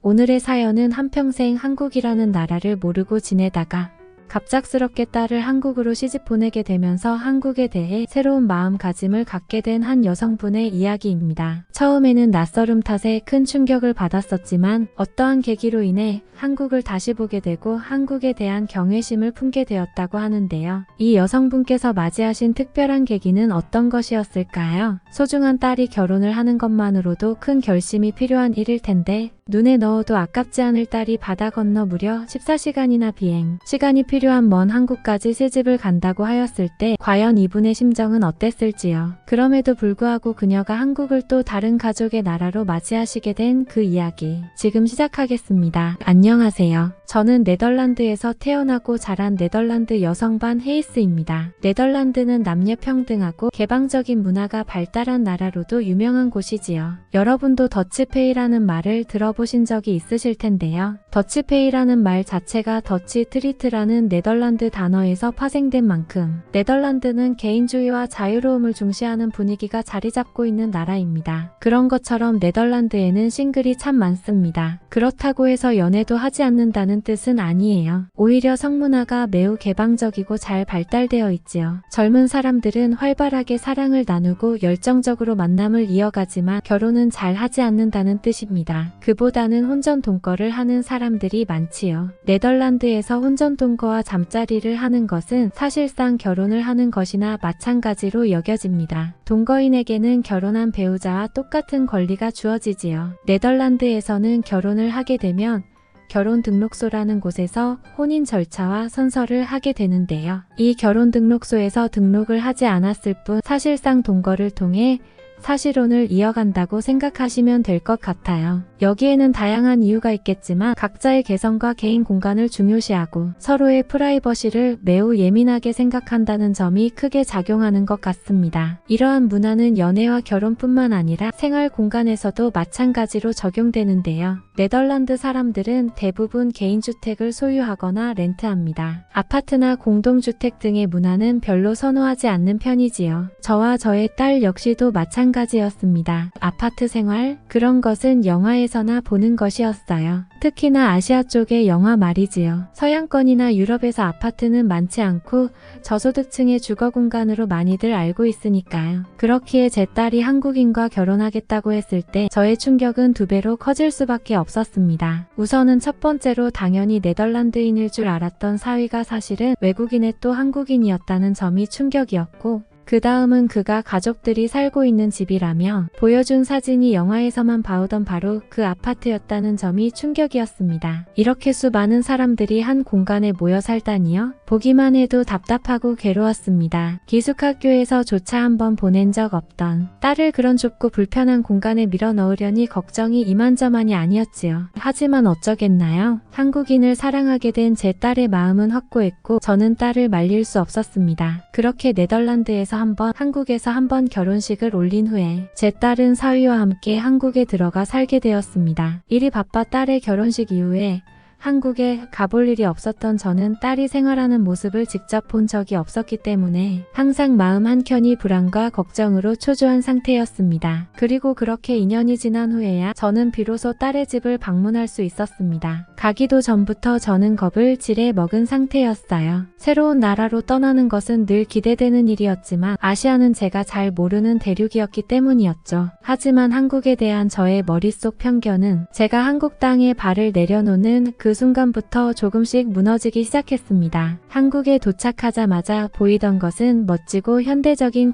오늘의 사연은 한평생 한국이라는 나라를 모르고 지내다가 갑작스럽게 딸을 한국으로 시집 보내게 되면서 한국에 대해 새로운 마음가짐을 갖게 된 한 여성분의 이야기입니다. 처음에는 낯설음 탓에 큰 충격을 받았었지만 어떠한 계기로 인해 한국을 다시 보게 되고 한국에 대한 경외심을 품게 되었다고 하는데요. 이 여성분께서 맞이하신 특별한 계기는 어떤 것이었을까요? 소중한 딸이 결혼을 하는 것만으로도 큰 결심이 필요한 일일 텐데 눈에 넣어도 아깝지 않을 딸이 바다 건너 무려 14시간이나 비행, 시간이 필요한 먼 한국까지 시집을 간다고 하였을 때 과연 이분의 심정은 어땠을지요. 그럼에도 불구하고 그녀가 한국을 또 다른 가족의 나라로 맞이하시게 된 그 이야기 지금 시작하겠습니다. 안녕하세요. 저는 네덜란드에서 태어나고 자란 네덜란드 여성반 헤이스입니다. 네덜란드는 남녀 평등하고 개방적인 문화가 발달한 나라로도 유명한 곳이지요. 여러분도 더치페이라는 말을 들어보신 적이 있으실 텐데요. 더치페이라는 말 자체가 더치 트리트라는 네덜란드 단어에서 파생된 만큼 네덜란드는 개인주의와 자유로움을 중시하는 분위기가 자리 잡고 있는 나라입니다. 그런 것처럼 네덜란드에는 싱글이 참 많습니다. 그렇다고 해서 연애도 하지 않는다는 뜻은 아니에요. 오히려 성문화가 매우 개방적이고 잘 발달되어 있지요. 젊은 사람들은 활발하게 사랑을 나누고 열정적으로 만남을 이어가지만 결혼은 잘 하지 않는다는 뜻입니다. 그보다는 혼전동거를 하는 사람들이 많지요. 네덜란드에서 혼전동거와 잠자리를 하는 것은 사실상 결혼을 하는 것이나 마찬가지로 여겨집니다. 동거인에게는 결혼한 배우자와 똑같은 권리가 주어지지요. 네덜란드에서는 결혼을 하게 되면 결혼 등록소라는 곳에서 혼인 절차와 선서를 하게 되는데요. 이 결혼 등록소에서 등록을 하지 않았을 뿐 사실상 동거를 통해 사실혼을 이어간다고 생각하시면 될 것 같아요. 여기에는 다양한 이유가 있겠지만 각자의 개성과 개인 공간을 중요시하고 서로의 프라이버시를 매우 예민하게 생각한다는 점이 크게 작용하는 것 같습니다. 이러한 문화는 연애와 결혼뿐만 아니라 생활 공간에서도 마찬가지로 적용되는데요. 네덜란드 사람들은 대부분 개인주택을 소유하거나 렌트합니다. 아파트나 공동주택 등의 문화는 별로 선호하지 않는 편이지요. 저와 저의 딸 역시도 마찬가지였습니다. 아파트 생활? 그런 것은 영화에서나 보는 것이었어요. 특히나 아시아 쪽의 영화 말이지요. 서양권이나 유럽에서 아파트는 많지 않고 저소득층의 주거 공간으로 많이들 알고 있으니까요. 그렇기에 제 딸이 한국인과 결혼하겠다고 했을 때 저의 충격은 2배로 커질 수밖에 없었습니다. 우선은 첫 번째로 당연히 네덜란드인일 줄 알았던 사위가 사실은 외국인의 또 한국인이었다는 점이 충격이었고, 그 다음은 그가 가족들이 살고 있는 집이라며 보여준 사진이 영화에서만 봐오던 바로 그 아파트였다는 점이 충격이었습니다. 이렇게 수많은 사람들이 한 공간에 모여 살다니요? 보기만 해도 답답하고 괴로웠습니다. 기숙학교에서조차 한번 보낸 적 없던 딸을 그런 좁고 불편한 공간에 밀어 넣으려니 걱정이 이만저만이 아니었지요. 하지만 어쩌겠나요? 한국인을 사랑하게 된 제 딸의 마음은 확고했고 저는 딸을 말릴 수 없었습니다. 그렇게 네덜란드에서 한국에서 한 번 결혼식을 올린 후에 제 딸은 사위와 함께 한국에 들어가 살게 되었습니다. 일이 바빠 딸의 결혼식 이후에 한국에 가볼 일이 없었던 저는 딸이 생활하는 모습을 직접 본 적이 없었기 때문에 항상 마음 한켠이 불안과 걱정으로 초조한 상태였습니다. 그리고 그렇게 2년이 지난 후에야 저는 비로소 딸의 집을 방문할 수 있었습니다. 가기도 전부터 저는 겁을 지레 먹은 상태였어요. 새로운 나라로 떠나는 것은 늘 기대되는 일이었지만 아시아는 제가 잘 모르는 대륙이었기 때문이었죠. 하지만 한국에 대한 저의 머릿속 편견은 제가 한국 땅에 발을 내려놓는 그 순간부터 조금씩 무너지기 시작했습니다. 한국에 도착하자마자 보이던 것은 멋지고 현대적인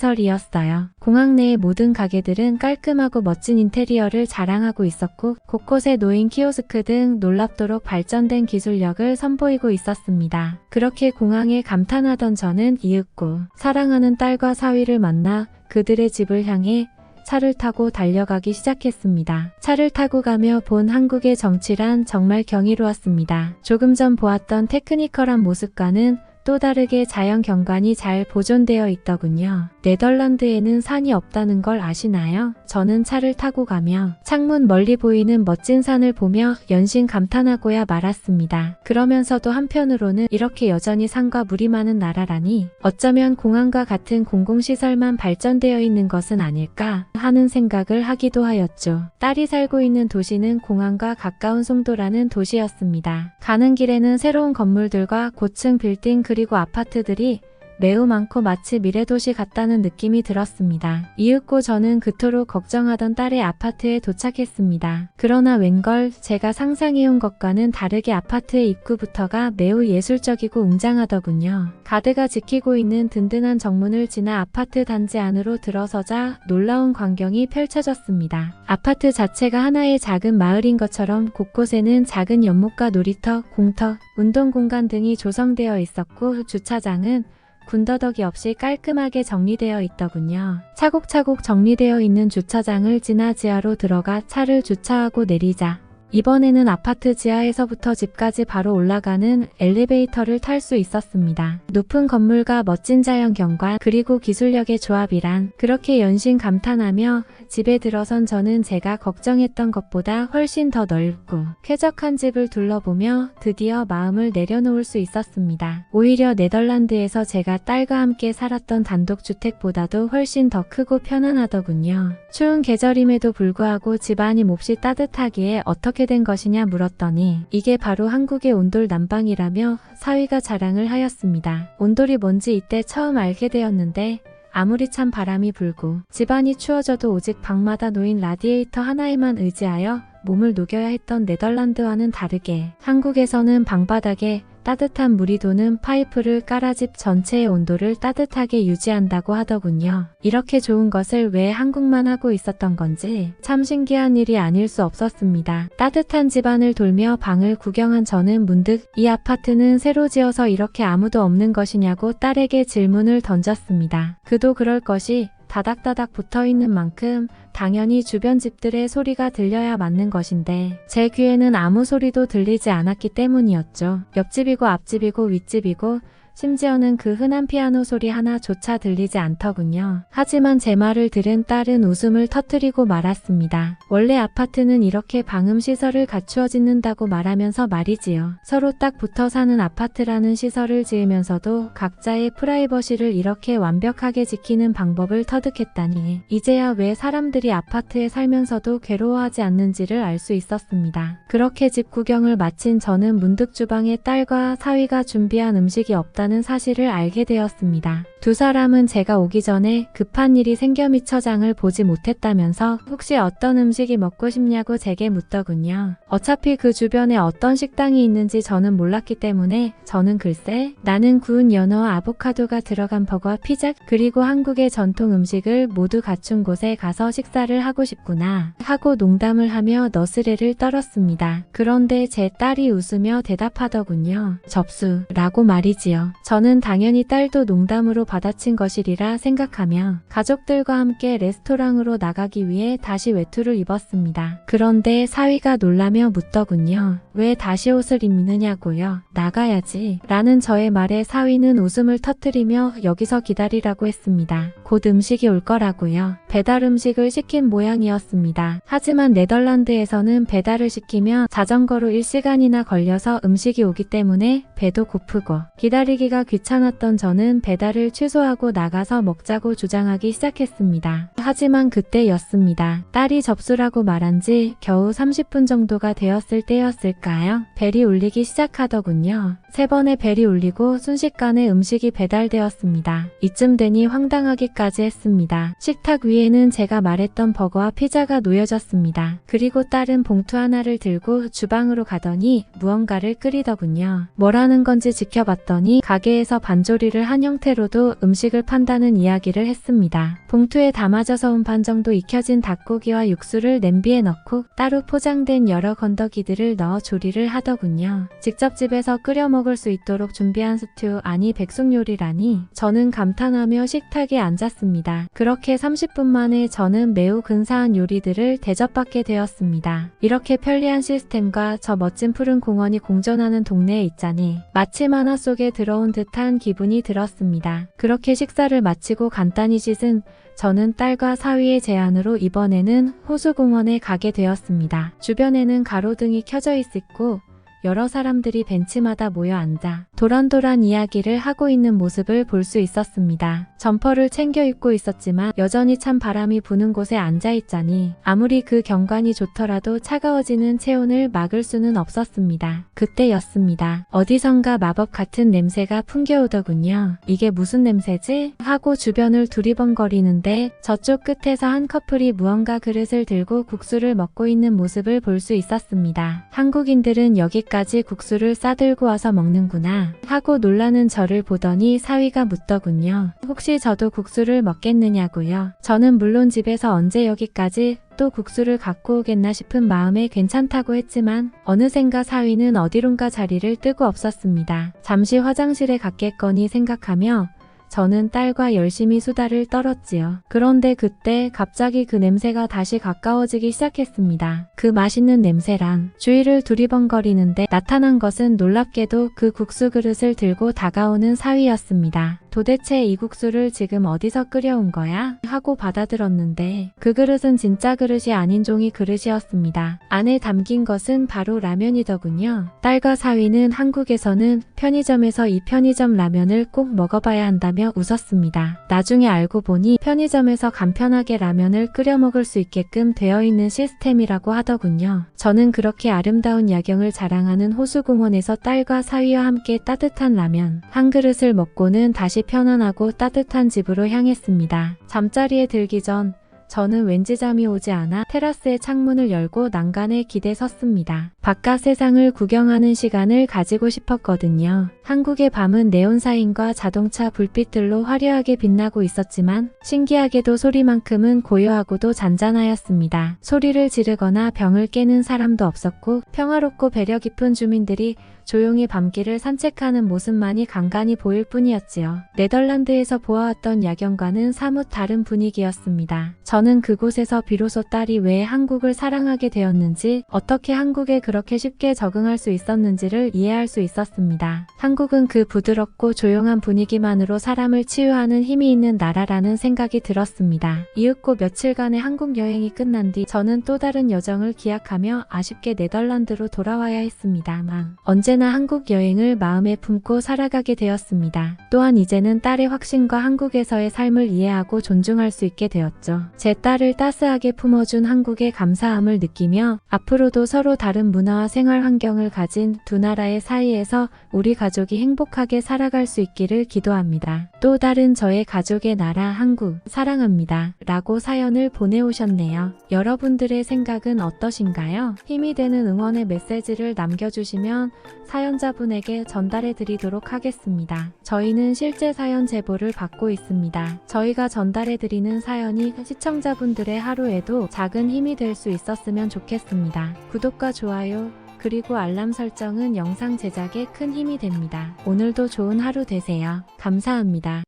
공항시설이었어요. 공항 내의 모든 가게들은 깔끔하고 멋진 인테리어를 자랑하고 있었고 곳곳에 놓인 키오스크 등 놀랍도록 발전된 기술력을 선보이고 있었습니다. 그렇게 공항에 감탄하던 저는 이윽고 사랑하는 딸과 사위를 만나 그들의 집을 향해 차를 타고 달려가기 시작했습니다. 차를 타고 가며 본 한국의 정취란 정말 경이로웠습니다. 조금 전 보았던 테크니컬한 모습과는 또 다르게 자연 경관이 잘 보존되어 있더군요. 네덜란드에는 산이 없다는 걸 아시나요? 저는 차를 타고 가며 창문 멀리 보이는 멋진 산을 보며 연신 감탄하고야 말았습니다. 그러면서도 한편으로는 이렇게 여전히 산과 물이 많은 나라라니 어쩌면 공항과 같은 공공시설만 발전되어 있는 것은 아닐까 하는 생각을 하기도 하였죠. 딸이 살고 있는 도시는 공항과 가까운 송도라는 도시였습니다. 가는 길에는 새로운 건물들과 고층 빌딩 그리고 아파트들이 매우 많고 마치 미래도시 같다는 느낌이 들었습니다. 이윽고 저는 그토록 걱정하던 딸의 아파트에 도착했습니다. 그러나 웬걸 제가 상상해온 것과는 다르게 아파트의 입구부터가 매우 예술적이고 웅장하더군요. 가드가 지키고 있는 든든한 정문을 지나 아파트 단지 안으로 들어서자 놀라운 광경이 펼쳐졌습니다. 아파트 자체가 하나의 작은 마을인 것처럼 곳곳에는 작은 연못과 놀이터, 공터, 운동공간 등이 조성되어 있었고 주차장은 군더더기 없이 깔끔하게 정리되어 있더군요. 차곡차곡 정리되어 있는 주차장을 지나 지하로 들어가 차를 주차하고 내리자 이번에는 아파트 지하에서부터 집까지 바로 올라가는 엘리베이터를 탈 수 있었습니다. 높은 건물과 멋진 자연 경관 그리고 기술력의 조합이란 그렇게 연신 감탄하며 집에 들어선 저는 제가 걱정했던 것보다 훨씬 더 넓고 쾌적한 집을 둘러보며 드디어 마음을 내려놓을 수 있었습니다. 오히려 네덜란드에서 제가 딸과 함께 살았던 단독주택보다도 훨씬 더 크고 편안하더군요. 추운 계절임에도 불구하고 집안이 몹시 따뜻하기에 어떻게 된 것이냐 물었더니 이게 바로 한국의 온돌 난방이라며 사위가 자랑을 하였습니다. 온돌이 뭔지 이때 처음 알게 되었는데 아무리 찬 바람이 불고 집안이 추워져도 오직 방마다 놓인 라디에이터 하나에만 의지하여 몸을 녹여야 했던 네덜란드와는 다르게 한국에서는 방바닥에 따뜻한 물이 도는 파이프를 깔아 집 전체의 온도를 따뜻하게 유지한다고 하더군요. 이렇게 좋은 것을 왜 한국만 하고 있었던 건지 참 신기한 일이 아닐 수 없었습니다. 따뜻한 집안을 돌며 방을 구경한 저는 문득 이 아파트는 새로 지어서 이렇게 아무도 없는 것이냐고 딸에게 질문을 던졌습니다. 그도 그럴 것이 다닥다닥 붙어있는 만큼 당연히 주변 집들의 소리가 들려야 맞는 것인데 제 귀에는 아무 소리도 들리지 않았기 때문이었죠. 옆집이고 앞집이고 윗집이고 심지어는 그 흔한 피아노 소리 하나조차 들리지 않더군요. 하지만 제 말을 들은 딸은 웃음을 터뜨리고 말았습니다. 원래 아파트는 이렇게 방음시설을 갖추어 짓는다고 말하면서 말이지요. 서로 딱 붙어 사는 아파트라는 시설을 지으면서도 각자의 프라이버시를 이렇게 완벽하게 지키는 방법을 터득했다니 이제야 왜 사람들이 아파트에 살면서도 괴로워하지 않는지를 알 수 있었습니다. 그렇게 집 구경을 마친 저는 문득 주방에 딸과 사위가 준비한 음식이 없다는 사실을 알게 되었습니다. 두 사람은 제가 오기 전에 급한 일이 생겨 미처장을 보지 못했다면서 혹시 어떤 음식이 먹고 싶냐고 제게 묻더군요. 어차피 그 주변에 어떤 식당이 있는지 저는 몰랐기 때문에 저는 글쎄 나는 구운 연어와 아보카도가 들어간 버거와 피자 그리고 한국의 전통 음식을 모두 갖춘 곳에 가서 식사를 하고 싶구나 하고 농담을 하며 너스레를 떨었습니다. 그런데 제 딸이 웃으며 대답하더군요. 접수라고 말이지요. 저는 당연히 딸도 농담으로 받아친 것이리라 생각하며 가족들과 함께 레스토랑으로 나가기 위해 다시 외투를 입었습니다. 그런데 사위가 놀라며 묻더군요. 왜 다시 옷을 입느냐고요? 나가야지 라는 저의 말에 사위는 웃음을 터뜨리며 여기서 기다리라고 했습니다. 곧 음식이 올 거라고요. 배달 음식을 시킨 모양이었습니다. 하지만 네덜란드에서는 배달을 시키면 자전거로 1시간이나 걸려서 음식이 오기 때문에 배도 고프고 기다리기가 귀찮았던 저는 배달을 취소하고 나가서 먹자고 주장하기 시작했습니다. 하지만 그때였습니다. 딸이 접수라고 말한 지 겨우 30분 정도가 되었을 때였을까요? 벨이 울리기 시작하더군요. 3번의 벨이 울리고 순식간에 음식이 배달되었습니다. 이쯤 되니 황당하기까지 했습니다. 식탁 위에는 제가 말했던 버거와 피자가 놓여졌습니다. 그리고 딸은 봉투 하나를 들고 주방으로 가더니 무언가를 끓이더군요. 뭐라는 건지 지켜봤더니 가게에서 반조리를 한 형태로도 음식을 판다는 이야기를 했습니다. 봉투에 담아져서 온 반 정도 익혀진 닭고기와 육수를 냄비에 넣고 따로 포장된 여러 건더기들을 넣어 조리를 하더군요. 직접 집에서 끓여 먹을 먹을 수 있도록 준비한 스튜, 아니 백숙 요리라니. 저는 감탄하며 식탁에 앉았습니다. 그렇게 30분 만에 저는 매우 근사한 요리들을 대접받게 되었습니다. 이렇게 편리한 시스템과 저 멋진 푸른 공원이 공존하는 동네에 있자니 마치 만화 속에 들어온 듯한 기분이 들었습니다. 그렇게 식사를 마치고 간단히 씻은 저는 딸과 사위의 제안으로 이번에는 호수공원에 가게 되었습니다. 주변에는 가로등이 켜져 있었고 여러 사람들이 벤치마다 모여 앉아 도란도란 이야기를 하고 있는 모습을 볼 수 있었습니다. 점퍼를 챙겨 입고 있었지만 여전히 찬 바람이 부는 곳에 앉아 있자니 아무리 그 경관이 좋더라도 차가워지는 체온을 막을 수는 없었습니다. 그때였습니다. 어디선가 마법 같은 냄새가 풍겨오더군요. 이게 무슨 냄새지? 하고 주변을 두리번거리는데 저쪽 끝에서 한 커플이 무언가 그릇을 들고 국수를 먹고 있는 모습을 볼 수 있었습니다. 한국인들은 여기까지 국수를 싸들고 와서 먹는구나 하고 놀라는 저를 보더니 사위가 묻더군요. 혹시 저도 국수를 먹겠느냐고요. 저는 물론 집에서 언제 여기까지 또 국수를 갖고 오겠나 싶은 마음에 괜찮다고 했지만 어느샌가 사위는 어디론가 자리를 뜨고 없었습니다. 잠시 화장실에 갔겠거니 생각하며 저는 딸과 열심히 수다를 떨었지요. 그런데 그때 갑자기 그 냄새가 다시 가까워지기 시작했습니다. 그 맛있는 냄새랑 주위를 두리번거리는데 나타난 것은 놀랍게도 그 국수 그릇을 들고 다가오는 사위였습니다. 도대체 이 국수를 지금 어디서 끓여온 거야? 하고 받아들었는데 그 그릇은 진짜 그릇이 아닌 종이 그릇이었습니다. 안에 담긴 것은 바로 라면이더군요. 딸과 사위는 한국에서는 편의점에서 이 편의점 라면을 꼭 먹어봐야 한다며 웃었습니다. 나중에 알고 보니 편의점에서 간편하게 라면을 끓여 먹을 수 있게끔 되어 있는 시스템이라고 하더군요. 저는 그렇게 아름다운 야경을 자랑하는 호수공원에서 딸과 사위와 함께 따뜻한 라면 한 그릇을 먹고는 다시 편안하고 따뜻한 집으로 향했습니다. 잠자리에 들기 전 저는 왠지 잠이 오지 않아 테라스의 창문을 열고 난간에 기대 섰습니다. 바깥 세상을 구경하는 시간을 가지고 싶었거든요. 한국의 밤은 네온사인과 자동차 불빛들로 화려하게 빛나고 있었지만 신기하게도 소리만큼은 고요하고도 잔잔하였습니다. 소리를 지르거나 병을 깨는 사람도 없었고 평화롭고 배려 깊은 주민들이 조용히 밤길을 산책하는 모습만이 간간히 보일 뿐이었지요. 네덜란드에서 보아왔던 야경과는 사뭇 다른 분위기였습니다. 저는 그곳에서 비로소 딸이 왜 한국을 사랑하게 되었는지, 어떻게 한국에 그렇게 쉽게 적응할 수 있었는지를 이해할 수 있었습니다. 한국은 그 부드럽고 조용한 분위기만으로 사람을 치유하는 힘이 있는 나라라는 생각이 들었습니다. 이윽고 며칠간의 한국 여행이 끝난 뒤 저는 또 다른 여정을 기약하며 아쉽게 네덜란드로 돌아와야 했습니다만 언제나 한국 여행을 마음에 품고 살아가게 되었습니다. 또한 이제는 딸의 확신과 한국에서의 삶을 이해하고 존중할 수 있게 되었죠. 제 딸을 따스하게 품어준 한국의 감사함을 느끼며 앞으로도 서로 다른 문화와 생활 환경을 가진 두 나라의 사이에서 우리 가족이 행복하게 살아갈 수 있기를 기도합니다. 또 다른 저의 가족의 나라 한국 사랑합니다 라고 사연을 보내오셨네요. 여러분들의 생각은 어떠신가요? 힘이 되는 응원의 메시지를 남겨주시면 사연자분에게 전달해 드리도록 하겠습니다. 저희는 실제 사연 제보를 받고 있습니다. 저희가 전달해 드리는 사연이 시청자분들의 하루에도 작은 힘이 될 수 있었으면 좋겠습니다. 구독과 좋아요 그리고 알람 설정은 영상 제작에 큰 힘이 됩니다. 오늘도 좋은 하루 되세요. 감사합니다.